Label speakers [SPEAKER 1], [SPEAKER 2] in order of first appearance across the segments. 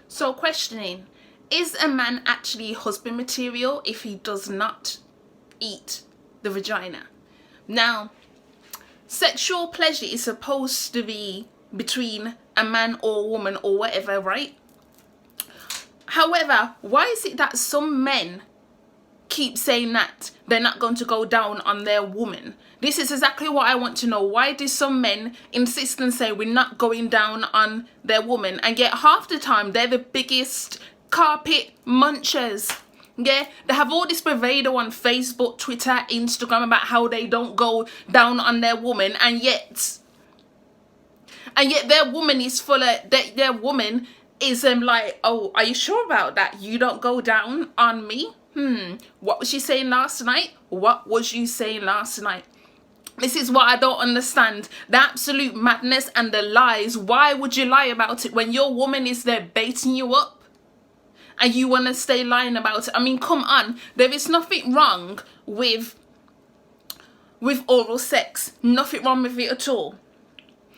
[SPEAKER 1] So questioning, is a man actually husband material if he does not eat the vagina? Now, sexual pleasure is supposed to be between a man or a woman or whatever, right? However, why is it that some men keep saying that they're not going to go down on their woman? This is exactly what I want to know. Why do some men insist and say we're not going down on their woman, and yet half the time they're the biggest carpet munchers? Yeah, they have all this bravado on Facebook, Twitter, Instagram about how they don't go down on their woman, and yet their woman is full of their woman is like, oh, are you sure about that? You don't go down on me? What was she saying last night? What was you saying last night? This is what I don't understand. The absolute madness and the lies. Why would you lie about it when your woman is there baiting you up and you want to stay lying about it? I mean, come on. There is nothing wrong with oral sex. Nothing wrong with it at all.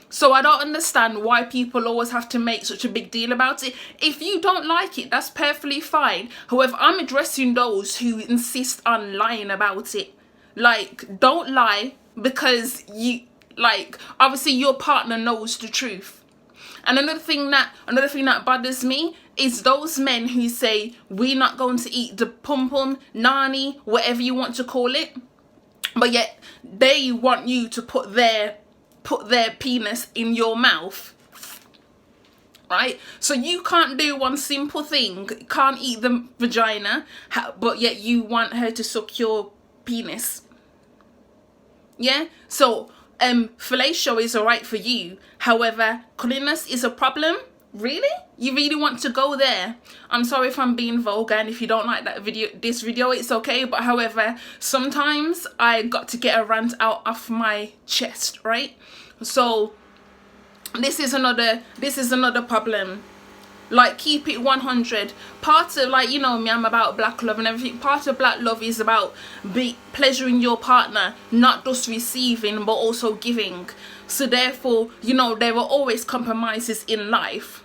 [SPEAKER 1] So I don't understand why people always have to make such a big deal about it. If you don't like it, that's perfectly fine. However, I'm addressing those who insist on lying about it. Like, don't lie because you, like, obviously your partner knows the truth. And another thing that bothers me is those men who say we're not going to eat the pum-pum, nani, whatever you want to call it, but yet they want you to put their penis in your mouth, right? So you can't do one simple thing, can't eat the vagina, but yet you want her to suck your penis. Yeah, so fellatio is alright for you, however cunnilingus is a problem. Really? You really want to go there? I'm sorry if I'm being vulgar, and if you don't like this video, it's okay. But however, sometimes I got to get a rant out of my chest, right? So this is another problem. Like, keep it 100. Part of, like, you know me, I'm about black love and everything. Part of black love is about pleasuring your partner, not just receiving but also giving. So therefore, you know, there are always compromises in life.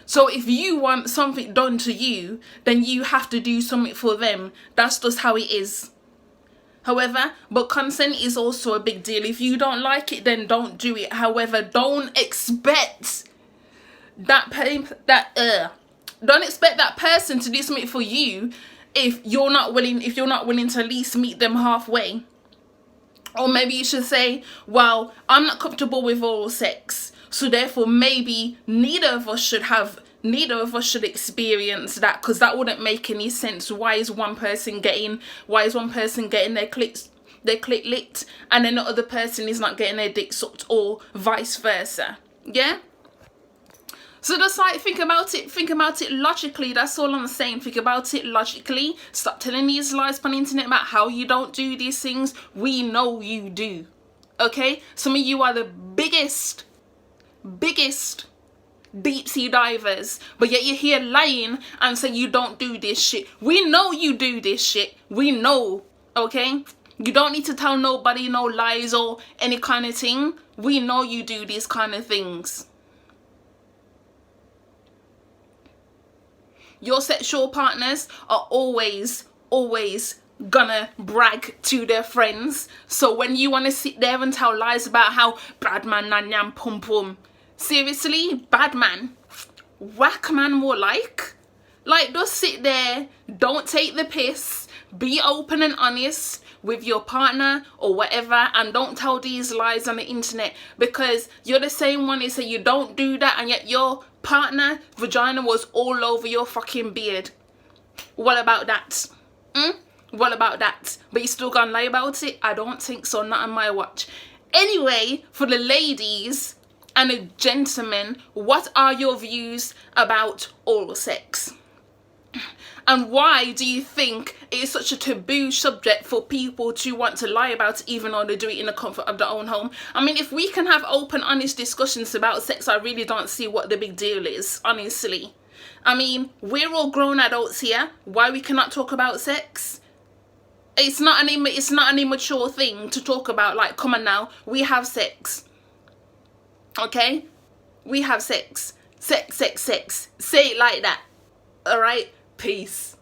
[SPEAKER 1] So if you want something done to you, then you have to do something for them. That's just how it is. However, but consent is also a big deal. If you don't like it, then don't do it. However, don't expect that person to do something for you if you're not willing to at least meet them halfway. Or maybe you should say, well, I'm not comfortable with oral sex, so therefore maybe neither of us should experience that, because that wouldn't make any sense. Why is one person getting their clit licked and then the other person is not getting their dick sucked, or vice versa? Yeah? So just like think about it logically. That's all I'm saying. Think about it logically. Stop telling these lies on the internet about how you don't do these things. We know you do. Okay? Some of you are the biggest deep sea divers, but yet you're here lying and saying you don't do this shit. We know you do this shit. We know. Okay? You don't need to tell nobody no lies or any kind of thing. We know you do these kind of things. Your sexual partners are always gonna brag to their friends. So when you want to sit there and tell lies about how bad man nanyam pum pum, seriously, bad man, whack man more like just sit there, don't take the piss, be open and honest with your partner or whatever, and don't tell these lies on the internet, because you're the same one who say you don't do that, and yet your partner vagina was all over your fucking beard. What about that? What about that? But you still gonna lie about it? I don't think so, not on my watch. Anyway, for the ladies and the gentlemen, what are your views about oral sex? And why do you think it is such a taboo subject for people to want to lie about it, even though they do it in the comfort of their own home? I mean, if we can have open, honest discussions about sex, I really don't see what the big deal is, honestly. I mean, we're all grown adults here. Why we cannot talk about sex? It's not an immature thing to talk about. Like, come on now, we have sex. Okay? We have sex. Sex, sex, sex. Say it like that. All right? Peace.